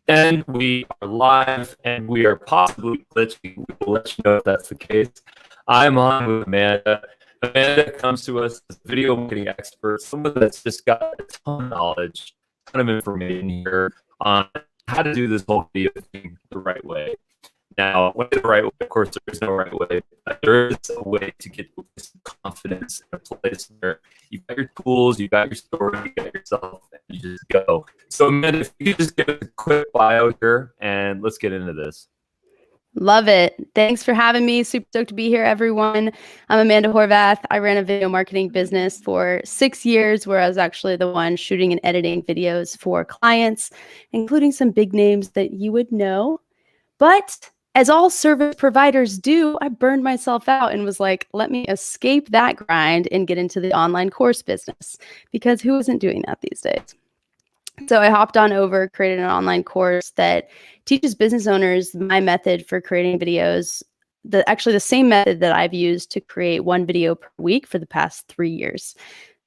And we are live, and we are possibly glitching. We will let you know if that's the case. I'm on with Amanda. Amanda comes to us as a video marketing expert, someone that's just got a ton of knowledge, a ton of information here on how to do this whole video thing the right way. Now, when the right way, of course, there is no right way. But there is a way to get some confidence in a place where you've got your tools, you've got your story, you got yourself, and you just go. So, Amanda, if you could just give us a quick bio here, and let's get into this. Love it. Thanks for having me. Super stoked to be here, everyone. I'm Amanda Horvath. I ran a video marketing business for 6 years, where I was actually the one shooting and editing videos for clients, including some big names that you would know. But as all service providers do, I burned myself out and was like, let me escape that grind and get into the online course business, because who isn't doing that these days? So I hopped on over, created an online course that teaches business owners my method for creating videos, actually the same method that I've used to create one video per week for the past 3 years.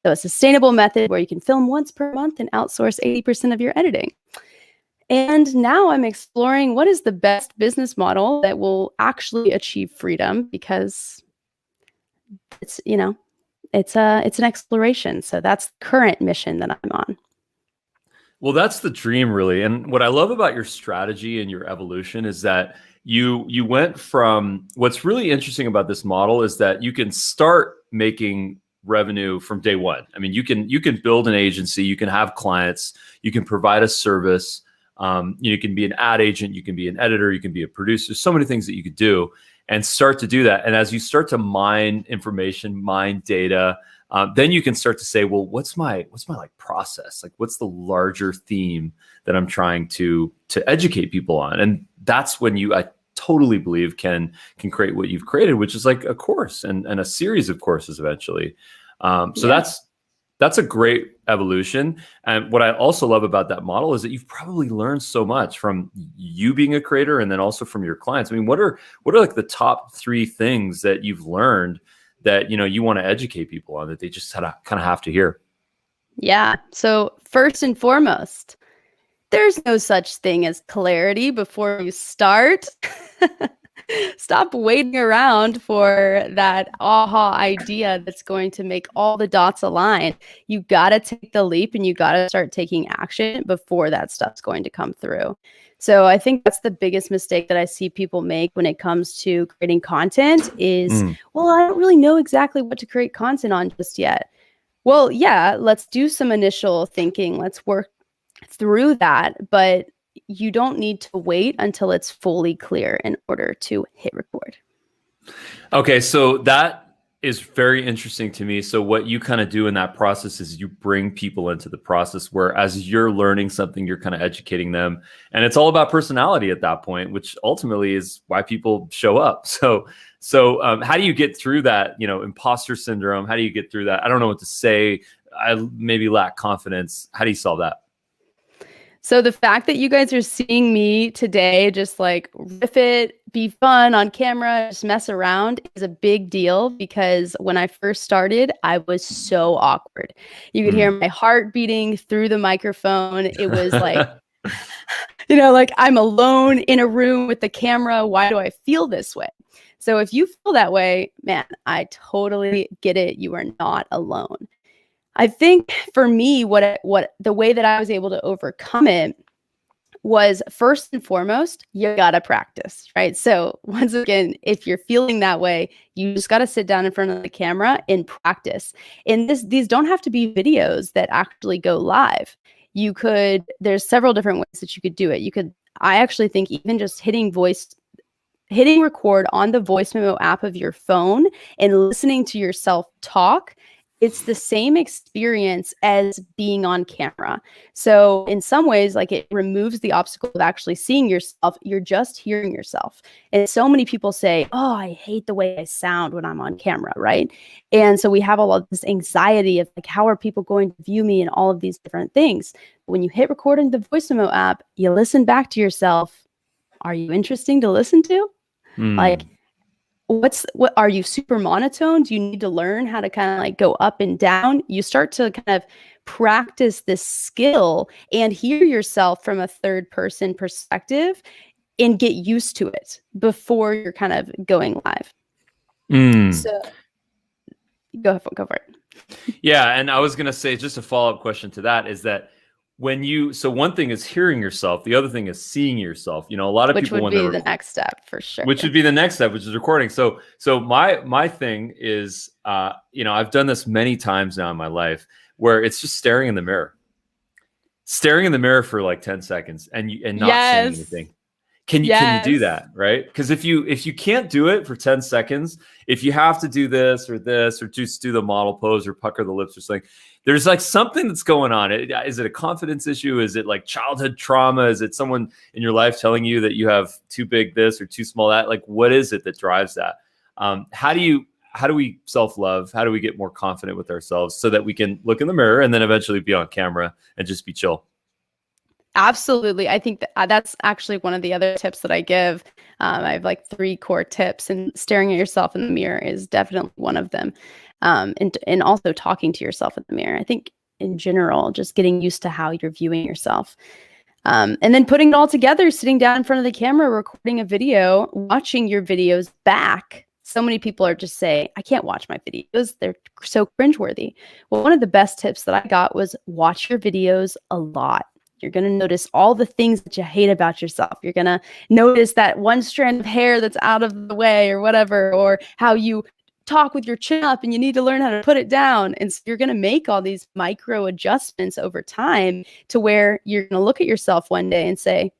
So a sustainable method where you can film once per month and outsource 80% of your editing. And now I'm exploring what is the best business model that will actually achieve freedom, because it's, it's an exploration. So that's the current mission that I'm on. Well, that's the dream, really. And what I love about your strategy and your evolution is that you went from, what's really interesting about this model is that you can start making revenue from day one. I mean, you can build an agency, you can have clients, you can provide a service. You can be an ad agent, you can be an editor, you can be a producer, so many things that you could do and start to do that. And as you start to mine information, mine data, then you can start to say, well, what's my like process? Like, what's the larger theme that I'm trying to educate people on? And that's when I totally believe can create what you've created, which is like a course and a series of courses eventually. That's a great evolution. And what I also love about that model is that you've probably learned so much from you being a creator and then also from your clients. I mean, what are like the top 3 things that you've learned that, you want to educate people on, that they just kind of have to hear? Yeah. So first and foremost, there's no such thing as clarity before you start. Stop waiting around for that aha idea that's going to make all the dots align. You got to take the leap and you got to start taking action before that stuff's going to come through. So I think that's the biggest mistake that I see people make when it comes to creating content is, well, I don't really know exactly what to create content on just yet. Well, yeah, let's do some initial thinking. Let's work through that. But you don't need to wait until it's fully clear in order to hit record. Okay, so that is very interesting to me. So what you kind of do in that process is you bring people into the process where as you're learning something, you're kind of educating them. And it's all about personality at that point, which ultimately is why people show up. So how do you get through that, imposter syndrome? How do you get through that? I don't know what to say. I maybe lack confidence. How do you solve that? So the fact that you guys are seeing me today just like riff it, be fun on camera, just mess around is a big deal, because when I first started, I was so awkward. You could hear my heart beating through the microphone. It was like, like I'm alone in a room with the camera. Why do I feel this way? So if you feel that way, man, I totally get it. You are not alone. I think for me, what the way that I was able to overcome it was, first and foremost, you gotta practice, right? So once again, if you're feeling that way, you just gotta sit down in front of the camera and practice. And these don't have to be videos that actually go live. There's several different ways that you could do it. I actually think even just hitting record on the voice memo app of your phone and listening to yourself talk, it's the same experience as being on camera. So in some ways, like, it removes the obstacle of actually seeing yourself. You're just hearing yourself. And so many people say, oh, I hate the way I sound when I'm on camera, right? And so we have all of this anxiety of like, how are people going to view me and all of these different things. When you hit record in the voice memo app, you listen back to yourself. Are you interesting to listen to? Like, what are you, super monotone? Do you need to learn how to kind of like go up and down? You start to kind of practice this skill and hear yourself from a third person perspective and get used to it before you're kind of going live. So go for it. Yeah, and I was gonna say, just a follow-up question to that is that so one thing is hearing yourself, the other thing is seeing yourself. A lot of people, which would be the next step for sure. Which would be the next step, which is recording. So my thing is, I've done this many times now in my life where it's just staring in the mirror for like 10 seconds and not saying anything. Can you do that? Right? Because if you can't do it for 10 seconds, if you have to do this or just do the model pose or pucker the lips or something, there's like something that's going on. Is it a confidence issue? Is it like childhood trauma? Is it someone in your life telling you that you have too big this or too small that? Like, what is it that drives that? How do we self-love? How do we get more confident with ourselves so that we can look in the mirror and then eventually be on camera and just be chill? Absolutely. I think that's actually one of the other tips that I give. I have like 3 core tips, and staring at yourself in the mirror is definitely one of them. And also talking to yourself in the mirror. I think in general, just getting used to how you're viewing yourself. And then putting it all together, sitting down in front of the camera, recording a video, watching your videos back. So many people are just saying, I can't watch my videos. They're so cringeworthy. Well, one of the best tips that I got was watch your videos a lot. You're going to notice all the things that you hate about yourself. You're going to notice that one strand of hair that's out of the way or whatever, or how you talk with your chin up and you need to learn how to put it down. And so you're going to make all these micro adjustments over time to where you're going to look at yourself one day and say,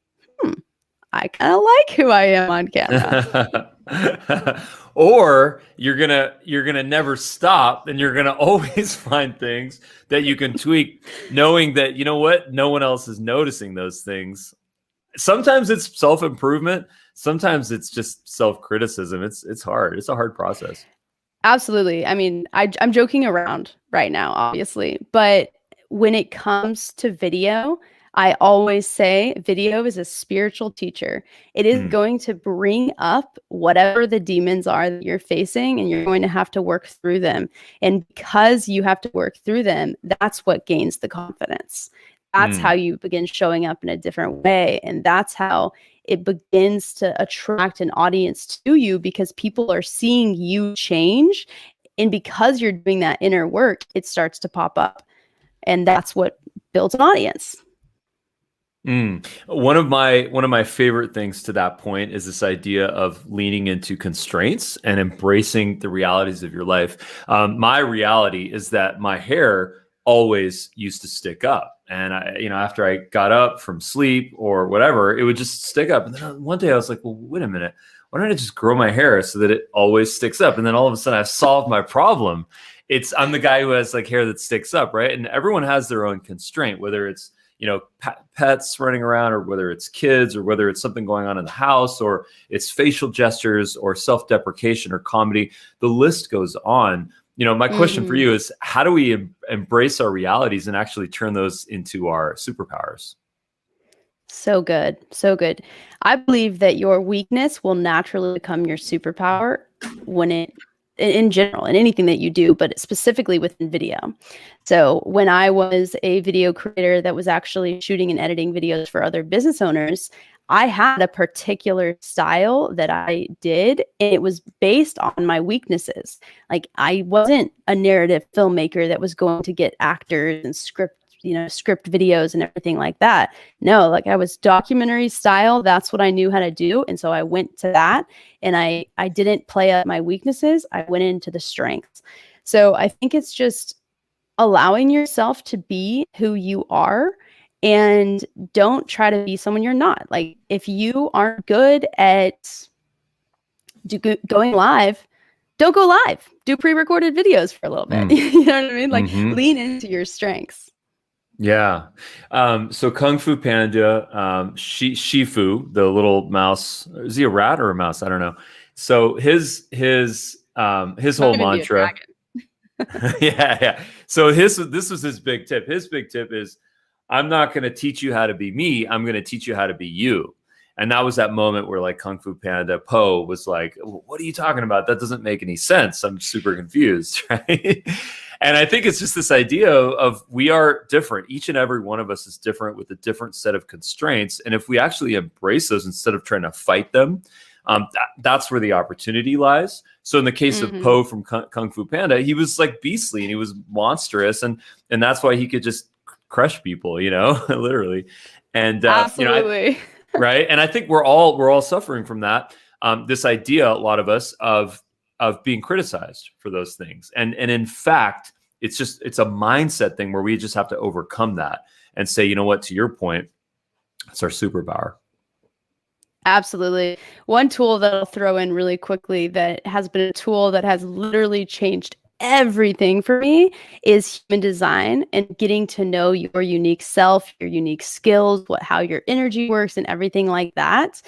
I kind of like who I am on camera. Or you're gonna never stop, and you're gonna always find things that you can tweak, knowing that no one else is noticing those things. Sometimes it's self-improvement, sometimes it's just self-criticism. It's hard. It's a hard process. Absolutely. I mean, I'm joking around right now, obviously, but when it comes to video, I always say video is a spiritual teacher. It is going to bring up whatever the demons are that you're facing, and you're going to have to work through them. And because you have to work through them, that's what gains the confidence. That's how you begin showing up in a different way. And that's how it begins to attract an audience to you, because people are seeing you change. And because you're doing that inner work, it starts to pop up. And that's what builds an audience. One of my favorite things to that point is this idea of leaning into constraints and embracing the realities of your life. My reality is that my hair always used to stick up, and after I got up from sleep or whatever, it would just stick up. And then one day I was like, well, wait a minute, why don't I just grow my hair so that it always sticks up? And then all of a sudden I've solved my problem. I'm the guy who has like hair that sticks up, right? And everyone has their own constraint, whether it's pets running around, or whether it's kids, or whether it's something going on in the house, or it's facial gestures, or self-deprecation, or comedy. The list goes on. My question for you is, how do we embrace our realities and actually turn those into our superpowers? So good. So good. I believe that your weakness will naturally become your superpower in general, in anything that you do, but specifically within video. So when I was a video creator that was actually shooting and editing videos for other business owners, I had a particular style that I did, and it was based on my weaknesses. Like, I wasn't a narrative filmmaker that was going to get actors and script videos and everything like that. No, like, I was documentary style. That's what I knew how to do. And so I went to that, and I didn't play up my weaknesses. I went into the strengths. So I think it's just allowing yourself to be who you are, and don't try to be someone you're not. Like, if you aren't good at going live, don't go live. Do pre-recorded videos for a little bit. You know what I mean? Like, lean into your strengths. Yeah. So Kung Fu Panda, Shifu, the little mouse, is he a rat or a mouse? I don't know. So his whole mantra. Yeah. So this was his big tip. His big tip is, I'm not going to teach you how to be me. I'm going to teach you how to be you. And that was that moment where like Kung Fu Panda Po was like, what are you talking about? That doesn't make any sense. I'm super confused, right? And I think it's just this idea of we are different. Each and every one of us is different with a different set of constraints. And if we actually embrace those instead of trying to fight them, that's where the opportunity lies. So in the case of Po from Kung Fu Panda, he was like beastly and he was monstrous. And that's why he could just crush people, literally. And, absolutely. right. And I think we're all suffering from that. This idea, a lot of us, of being criticized for those things. And in fact, it's a mindset thing where we just have to overcome that and say, you know what, to your point, it's our superpower. Absolutely. One tool that I'll throw in really quickly that has been a tool that has literally changed everything for me is human design and getting to know your unique self, your unique skills, how your energy works and everything like that.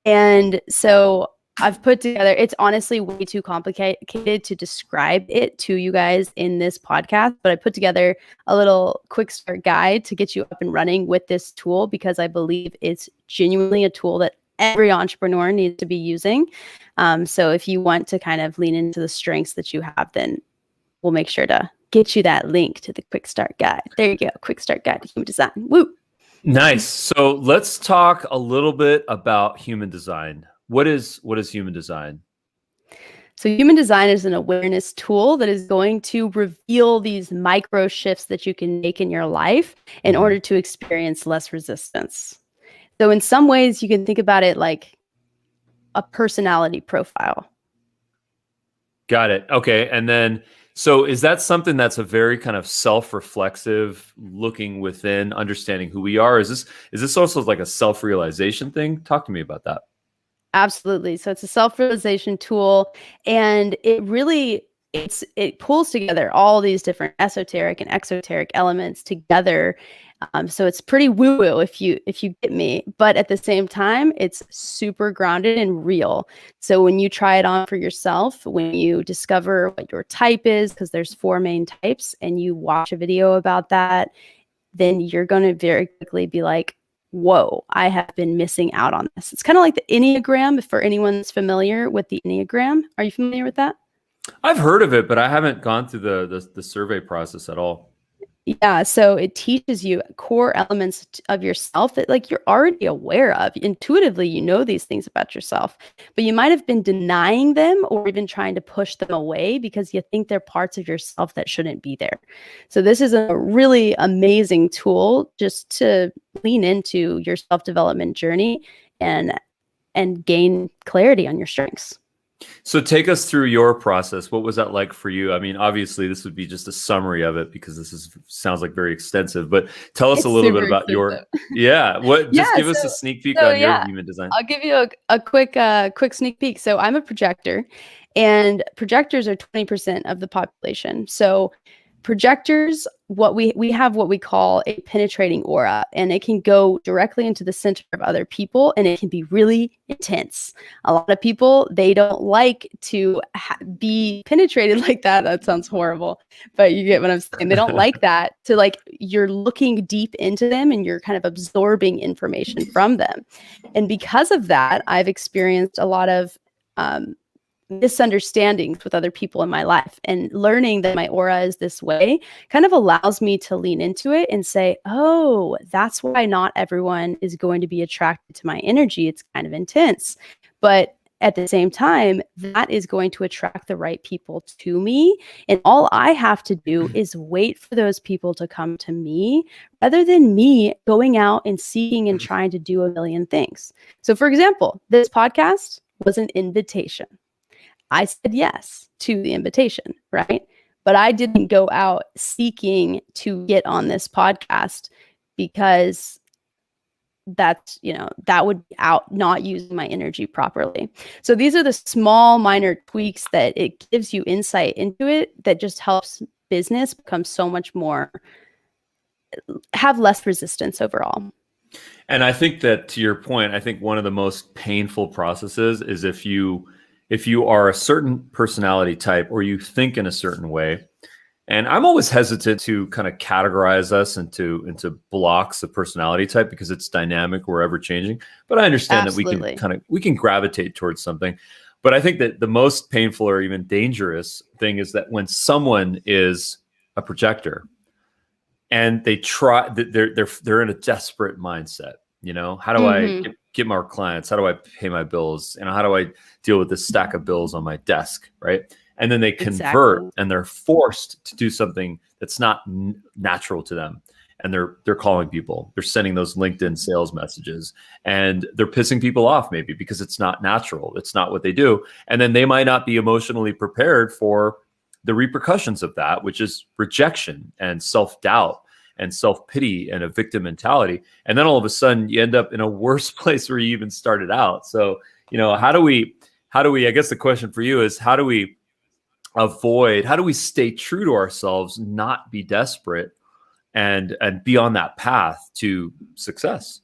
And so I've put together, it's honestly way too complicated to describe it to you guys in this podcast, but I put together a little quick start guide to get you up and running with this tool because I believe it's genuinely a tool that every entrepreneur needs to be using. So if you want to kind of lean into the strengths that you have, then we'll make sure to get you that link to the quick start guide. There you go. Quick start guide to human design. Woo. Nice. So let's talk a little bit about human design. What is human design? So human design is an awareness tool that is going to reveal these micro shifts that you can make in your life in order to experience less resistance. So in some ways, you can think about it like a personality profile. Got it. Okay. And then, so is that something that's a very kind of self-reflexive, looking within, understanding who we are? Is this also like a self-realization thing? Talk to me about that. Absolutely. So it's a self-realization tool, and it pulls together all these different esoteric and exoteric elements together. So it's pretty woo-woo if you get me, but at the same time, it's super grounded and real. So when you try it on for yourself, when you discover what your type is, because there's 4 main types, and you watch a video about that, then you're going to very quickly be like, whoa, I have been missing out on this. It's kind of like the Enneagram, for anyone that's familiar with the Enneagram. Are you familiar with that? I've heard of it, but I haven't gone through the survey process at all. Yeah, so it teaches you core elements of yourself that like you're already aware of. Intuitively, you know these things about yourself, but you might have been denying them or even trying to push them away because you think they're parts of yourself that shouldn't be there. So this is a really amazing tool just to lean into your self-development journey and gain clarity on your strengths. So take us through your process. What was that like for you? I mean, obviously this would be just a summary of it because sounds like very extensive, but tell us a little bit about give us a sneak peek on your human design. I'll give you a quick sneak peek. So I'm a projector, and projectors are 20% of the population. So projectors, we have what we call a penetrating aura, and it can go directly into the center of other people, and it can be really intense. A lot of people, they don't like to be penetrated like that. That sounds horrible, but you get what I'm saying. They don't like that, to like, you're looking deep into them and you're kind of absorbing information from them. And because of that, I've experienced a lot of misunderstandings with other people in my life, and learning that my aura is this way kind of allows me to lean into it and say, oh, that's why not everyone is going to be attracted to my energy. It's kind of intense, but at the same time, that is going to attract the right people to me. And all I have to do is wait for those people to come to me rather than me going out and seeking and trying to do a million things. So for example, this podcast was an invitation. I said yes to the invitation, right? But I didn't go out seeking to get on this podcast because that would be out not using my energy properly. So these are the small minor tweaks that it gives you insight into it that just helps business become so much more, have less resistance overall. And I think that, to your point, I think one of the most painful processes is if you are a certain personality type or you think in a certain way, And I'm always hesitant to kind of categorize us into blocks of personality type because it's dynamic, we're ever changing. But I understand that Absolutely. we can gravitate towards something. But I think that the most painful or even dangerous thing is that when someone is a projector and they're in a desperate mindset. How do I Mm-hmm. get more clients? How do I pay my bills? How do I deal with this stack of bills on my desk, right? And then they convert Exactly. and they're forced to do something that's not natural to them. And they're calling people, they're sending those LinkedIn sales messages, and they're pissing people off maybe because it's not natural. It's not what they do. And then they might not be emotionally prepared for the repercussions of that, which is rejection and self-doubt and self-pity and a victim mentality. And then all of a sudden you end up in a worse place where you even started out. So, how do we, I guess the question for you is, how do we stay true to ourselves, not be desperate, and be on that path to success?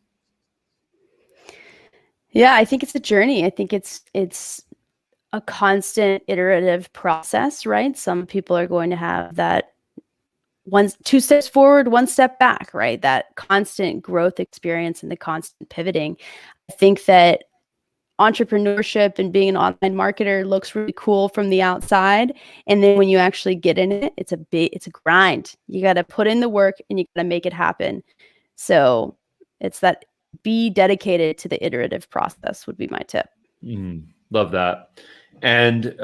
Yeah, I think it's a journey. I think it's a constant iterative process, right? Some people are going to have that two steps forward, one step back, right? That constant growth experience and the constant pivoting. I think that entrepreneurship and being an online marketer looks really cool from the outside, and then when you actually get in it, it's a grind. You got to put in the work and you got to make it happen. So it's that, be dedicated to the iterative process would be my tip. Love that. And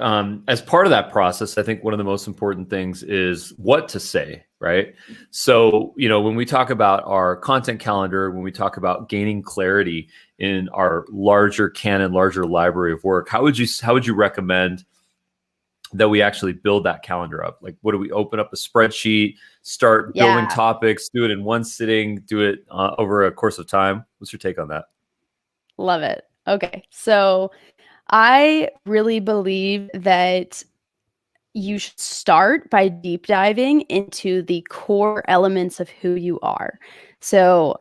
as part of that process, I think one of the most important things is what to say, right? So, when we talk about our content calendar, when we talk about gaining clarity in our larger library of work, how would you recommend that we actually build that calendar up? Like, what do we open up a spreadsheet, start building topics, do it in one sitting, do it over a course of time? What's your take on that? Love it. Okay. So I really believe that you should start by deep diving into the core elements of who you are. So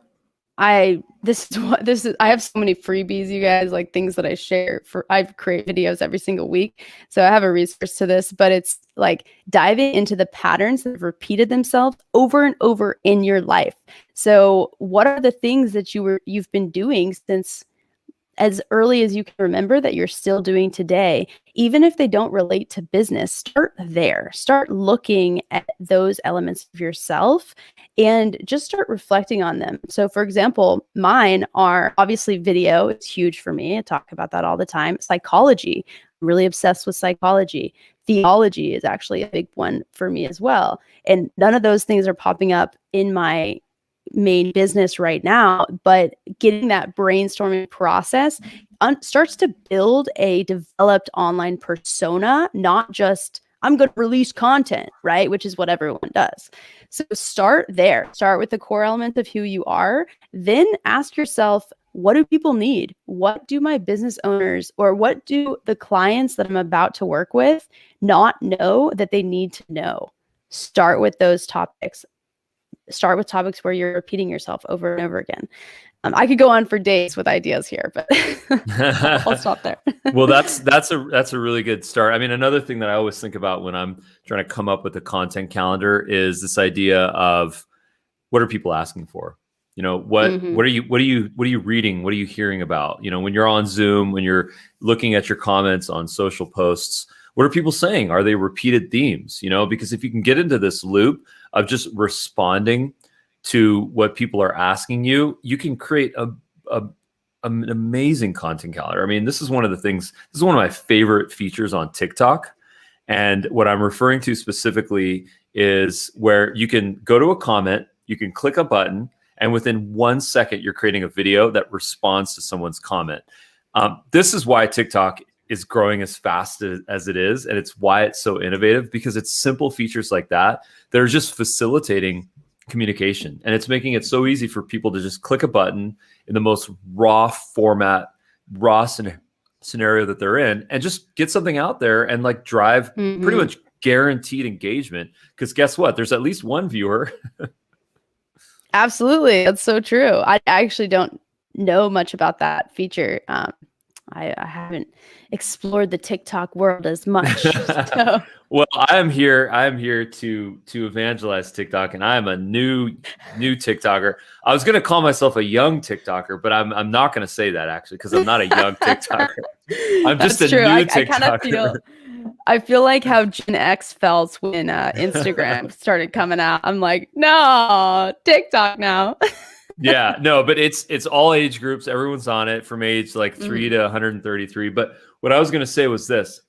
I have so many freebies, you guys, like things that I share I create videos every single week. So I have a resource to this, but it's like diving into the patterns that have repeated themselves over and over in your life. So what are the things that you've been doing since as early as you can remember that you're still doing today, even if they don't relate to business? Start there. Start looking at those elements of yourself and just start reflecting on them. So for example, mine are obviously video. It's huge for me. I talk about that all the time. Psychology, I'm really obsessed with psychology. Theology is actually a big one for me as well. And none of those things are popping up in my main business right now, but getting that brainstorming process starts to build a developed online persona, not just I'm going to release content, right? Which is what everyone does. So start there. Start with the core element of who you are. Then ask yourself, what do people need? What do my business owners or what do the clients that I'm about to work with not know that they need to know? Start with those topics. Start with topics where you're repeating yourself over and over again. I could go on for days with ideas here, but I'll stop there. Well, that's a really good start. I mean, another thing that I always think about when I'm trying to come up with a content calendar is this idea of what are people asking for? What are you reading? What are you hearing about? When you're on Zoom, when you're looking at your comments on social posts, what are people saying? Are they repeated themes? Because if you can get into this loop of just responding to what people are asking you, you can create an amazing content calendar. I mean, this is one of my favorite features on TikTok. And what I'm referring to specifically is where you can go to a comment, you can click a button, and within 1 second, you're creating a video that responds to someone's comment. This is why TikTok is growing as fast as it is. And it's why it's so innovative, because it's simple features like that are just facilitating communication. And it's making it so easy for people to just click a button in the most raw format, raw scenario that they're in, and just get something out there and like drive pretty much guaranteed engagement. Because guess what? There's at least one viewer. Absolutely. That's so true. I actually don't know much about that feature. I haven't explored the TikTok world as much. So. Well, I'm here to evangelize TikTok, and I'm a new TikToker. I was gonna call myself a young TikToker, but I'm not gonna say that actually, because I'm not a young TikToker. I'm just a true. new I TikToker. kind of feel like how Gen X felt when Instagram started coming out. I'm like, no, TikTok now. Yeah, no, but it's all age groups. Everyone's on it from age like 3 to 133. But what I was going to say was this,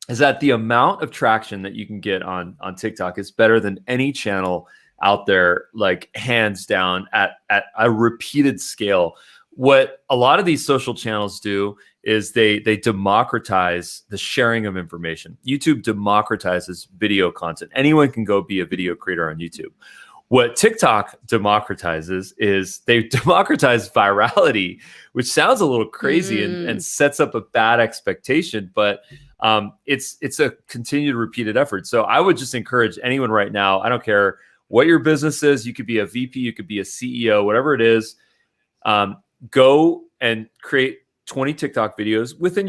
is that the amount of traction that you can get on TikTok is better than any channel out there, like hands down at a repeated scale. What a lot of these social channels do is they democratize the sharing of information. YouTube democratizes video content. Anyone can go be a video creator on YouTube. What TikTok democratizes is they democratize virality, which sounds a little crazy and sets up a bad expectation, but it's a continued repeated effort. So I would just encourage anyone right now, I don't care what your business is, you could be a VP, you could be a CEO, whatever it is, go and create 20 TikTok videos within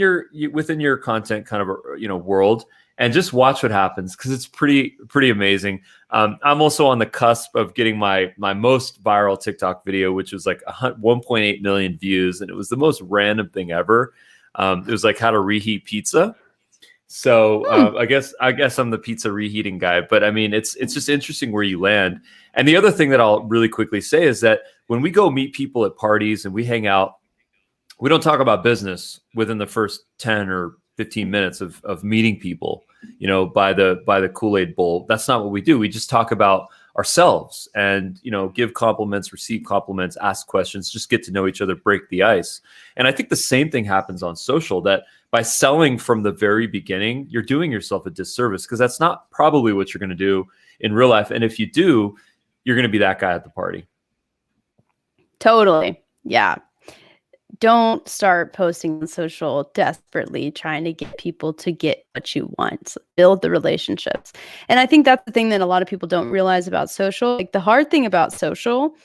your content kind of world, and just watch what happens, because it's pretty amazing. I'm also on the cusp of getting my most viral TikTok video, which was like 1.8 million views, and it was the most random thing ever. It was like how to reheat pizza. So I guess I'm the pizza reheating guy, but I mean, it's just interesting where you land. And the other thing that I'll really quickly say is that when we go meet people at parties and we hang out, we don't talk about business within the first 10 or 15 minutes of meeting people, by the Kool-Aid bowl. That's not what we do. We just talk about ourselves and, give compliments, receive compliments, ask questions, just get to know each other, break the ice. And I think the same thing happens on social, that by selling from the very beginning, you're doing yourself a disservice, because that's not probably what you're going to do in real life. And if you do, you're going to be that guy at the party. Totally. Yeah. Don't start posting on social desperately trying to get people to get what you want. So build the relationships. And I think that's the thing that a lot of people don't realize about social. Like, the hard thing about social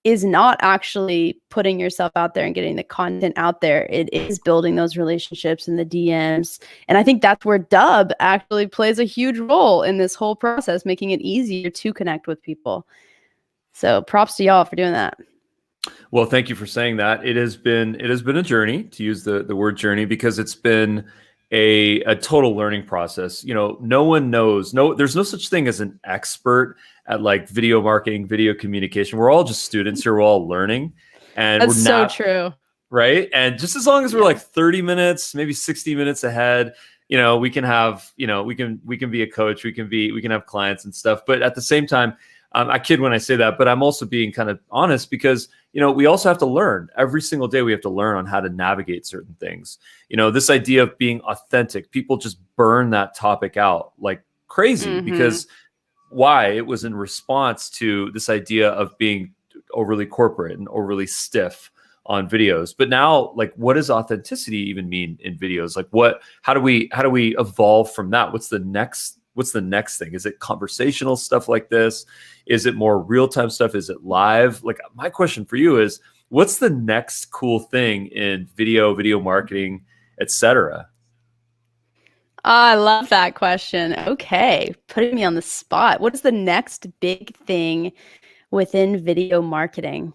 is not actually putting yourself out there and getting the content out there. It is building those relationships in the DMs. And I think that's where Dubb actually plays a huge role in this whole process, making it easier to connect with people. So props to y'all for doing that. Well, thank you for saying that. It has been a journey, to use the word journey, because it's been a total learning process. No one knows. There's no such thing as an expert at like video marketing, video communication. We're all just students here. We're all learning, and that's so true, right? And just as long as we're like 30 minutes, maybe 60 minutes ahead, we can have, we can be a coach, we can have clients and stuff. But at the same time, I kid when I say that, but I'm also being kind of honest, because, we also have to learn every single day. We have to learn on how to navigate certain things. This idea of being authentic, people just burn that topic out like crazy, because why? It was in response to this idea of being overly corporate and overly stiff on videos. But now, like, what does authenticity even mean in videos? Like, how do we evolve from that? What's the next thing? Is it conversational stuff like this? Is it more real-time stuff? Is it live? Like, my question for you is, what's the next cool thing in video marketing, etc.? I love that question. Okay, putting me on the spot. What is the next big thing within video marketing?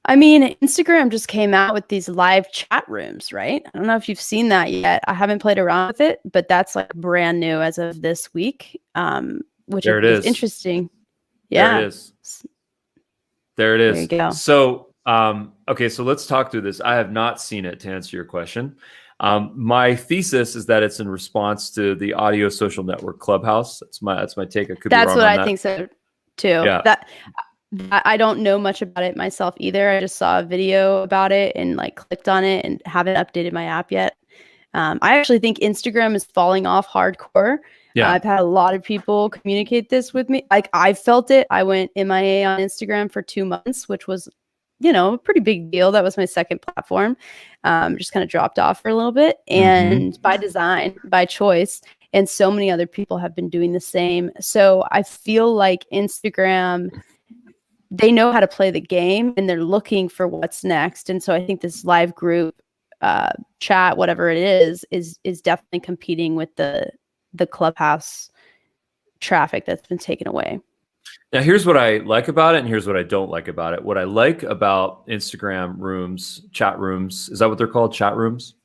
I mean, Instagram just came out with these live chat rooms, right? I don't know if you've seen that yet. I haven't played around with it, but that's like brand new as of this week, which is interesting. Yeah. There it is. There you go. So, okay, so let's talk through this. I have not seen it, to answer your question. My thesis is that it's in response to the audio social network Clubhouse. That's my take. I could be wrong on that. That's what I think so too. Yeah. I don't know much about it myself either. I just saw a video about it and like clicked on it and haven't updated my app yet. I actually think Instagram is falling off hardcore. Yeah. I've had a lot of people communicate this with me. Like, I felt it. I went MIA on Instagram for 2 months, which was, a pretty big deal. That was my second platform. Just kind of dropped off for a little bit, and by design, by choice. And so many other people have been doing the same. So I feel like Instagram they know how to play the game and they're looking for what's next. And so I think this live group chat, whatever it is definitely competing with the Clubhouse traffic that's been taken away. Now, here's what I like about it, and here's what I don't like about it. What I like about Instagram rooms, chat rooms, is that what they're called? Chat rooms?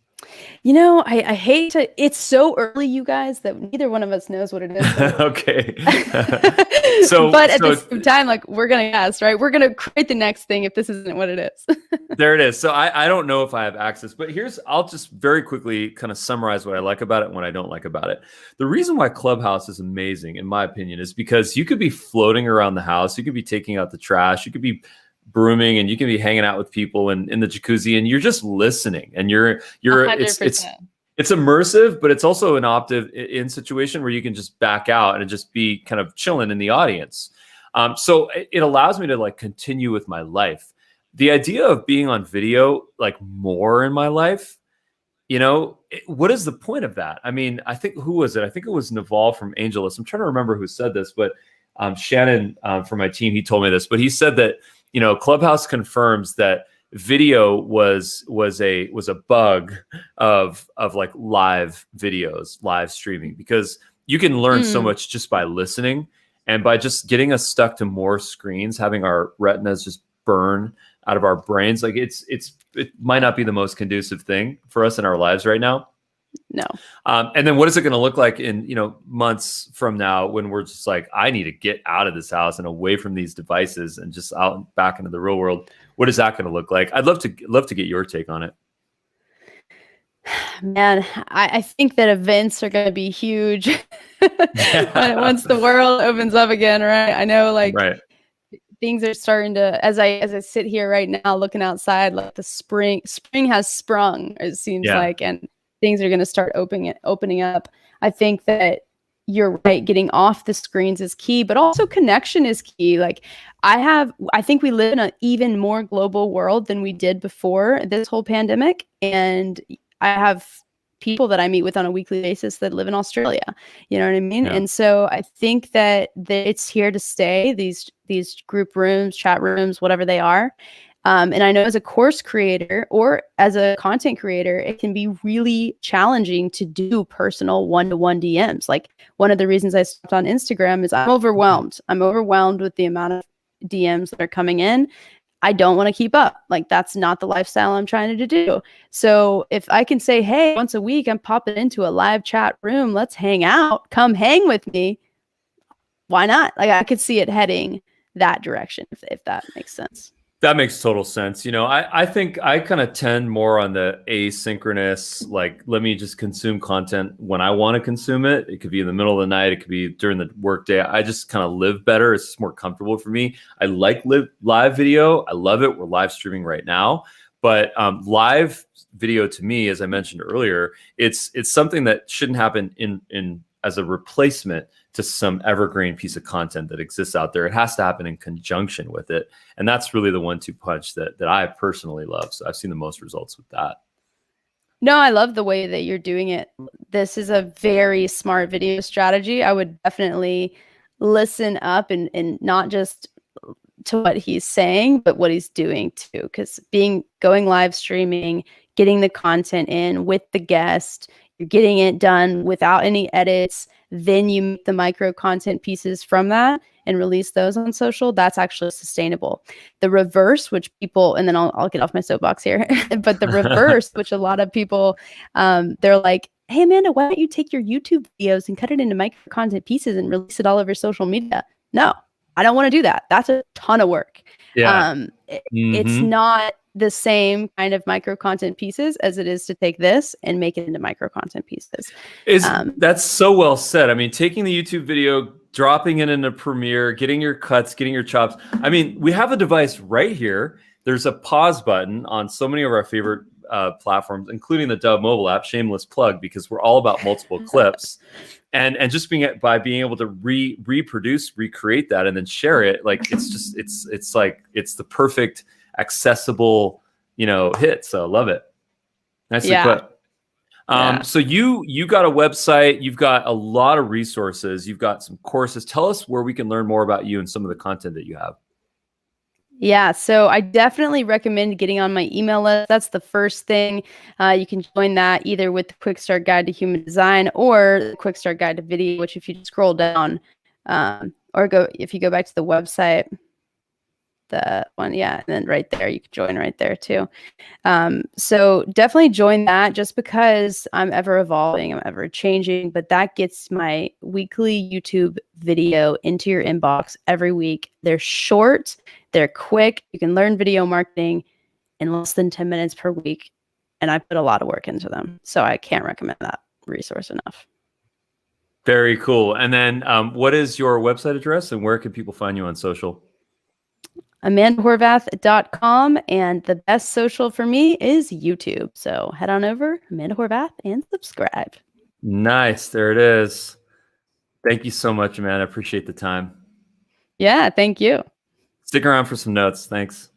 You know, I hate to, it's so early, you guys, that neither one of us knows what it is. Okay. But at the same time, like, we're going to guess, right? We're going to create the next thing if this isn't what it is. There it is. So I don't know if I have access, but I'll just very quickly kind of summarize what I like about it and what I don't like about it. The reason why Clubhouse is amazing, in my opinion, is because you could be floating around the house. You could be taking out the trash. You could be brooming, and you can be hanging out with people in the jacuzzi, and you're just listening, and you're 100%. It's immersive, but it's also an opt-in situation where you can just back out and just be kind of chilling in the audience. So it allows me to like continue with my life. The idea of being on video, like, more in my life, you know, what is the point of that? I mean, I think, who was it? I think it was Naval from Angelus. I'm trying to remember who said this, but Shannon from my team, he told me this, but he said that, you know, Clubhouse confirms that video was a bug of like live videos, live streaming, because you can learn so much just by listening, and by just getting us stuck to more screens, having our retinas just burn out of our brains. Like, it might not be the most conducive thing for us in our lives right now. No. And then what is it going to look like in, you know, months from now, when we're just like, I need to get out of this house and away from these devices and just out and back into the real world? What is that going to look like? I'd love to get your take on it. Man, I think that events are going to be huge once the world opens up again, right? I know, like, right. Things are starting to, as I sit here right now looking outside, like the spring has sprung, it seems like, and things are going to start opening up. I think that you're right. Getting off the screens is key, but also connection is key. Like, I think we live in an even more global world than we did before this whole pandemic. And I have people that I meet with on a weekly basis that live in Australia. You know what I mean? Yeah. And so I think that it's here to stay, these group rooms, chat rooms, whatever they are. And I know, as a course creator or as a content creator, it can be really challenging to do personal one-to-one DMs. Like, one of the reasons I stopped on Instagram is I'm overwhelmed. I'm overwhelmed with the amount of DMs that are coming in. I don't want to keep up. Like, that's not the lifestyle I'm trying to do. So if I can say, hey, once a week, I'm popping into a live chat room, let's hang out, come hang with me. Why not? Like, I could see it heading that direction, if that makes sense. That makes total sense. You know, I think I kind of tend more on the asynchronous, like, let me just consume content when I want to consume it. It could be in the middle of the night. It could be during the workday. I just kind of live better. It's just more comfortable for me. I like live video. I love it. We're live streaming right now. But live video, to me, as I mentioned earlier, it's something that shouldn't happen in as a replacement to some evergreen piece of content that exists out there. It has to happen in conjunction with it. And that's really the 1-2 punch that I personally love. So I've seen the most results with that. No, I love the way that you're doing it. This is a very smart video strategy. I would definitely listen up and not just to what he's saying, but what he's doing too. Because going live streaming, getting the content in with the guest, you're getting it done without any edits. Then you make the micro content pieces from that and release those on social. That's actually sustainable. The reverse, which people, and then I'll get off my soapbox here, but the reverse, which a lot of people, they're like, hey, Amanda, why don't you take your YouTube videos and cut it into micro content pieces and release it all over social media? No, I don't want to do that. That's a ton of work. Yeah. It's not the same kind of micro content pieces as it is to take this and make it into micro content pieces. That's so well said. I mean, taking the YouTube video, dropping it into Premiere, getting your cuts, getting your chops. I mean, we have a device right here. There's a pause button on so many of our favorite platforms, including the Dubb mobile app. Shameless plug, because we're all about multiple clips. And just being able to reproduce, recreate that, and then share it, like, it's like it's the perfect accessible, hit. So I love it. Nicely put. So you got a website, you've got a lot of resources, you've got some courses. Tell us where we can learn more about you and some of the content that you have. Yeah, so I definitely recommend getting on my email list. That's the first thing. You can join that either with the Quick Start Guide to Human Design or the Quick Start Guide to Video, which if you scroll down, or if you go back to the website, the one, yeah, and then right there, you can join right there too. So definitely join that just because I'm ever evolving, I'm ever changing, but that gets my weekly YouTube video into your inbox every week. They're short, they're quick. You can learn video marketing in less than 10 minutes per week. And I put a lot of work into them. So I can't recommend that resource enough. Very cool. And then what is your website address and where can people find you on social? AmandaHorvath.com. And the best social for me is YouTube. So head on over, Amanda Horvath, and subscribe. Nice. There it is. Thank you so much, Amanda. I appreciate the time. Yeah, thank you. Stick around for some notes. Thanks.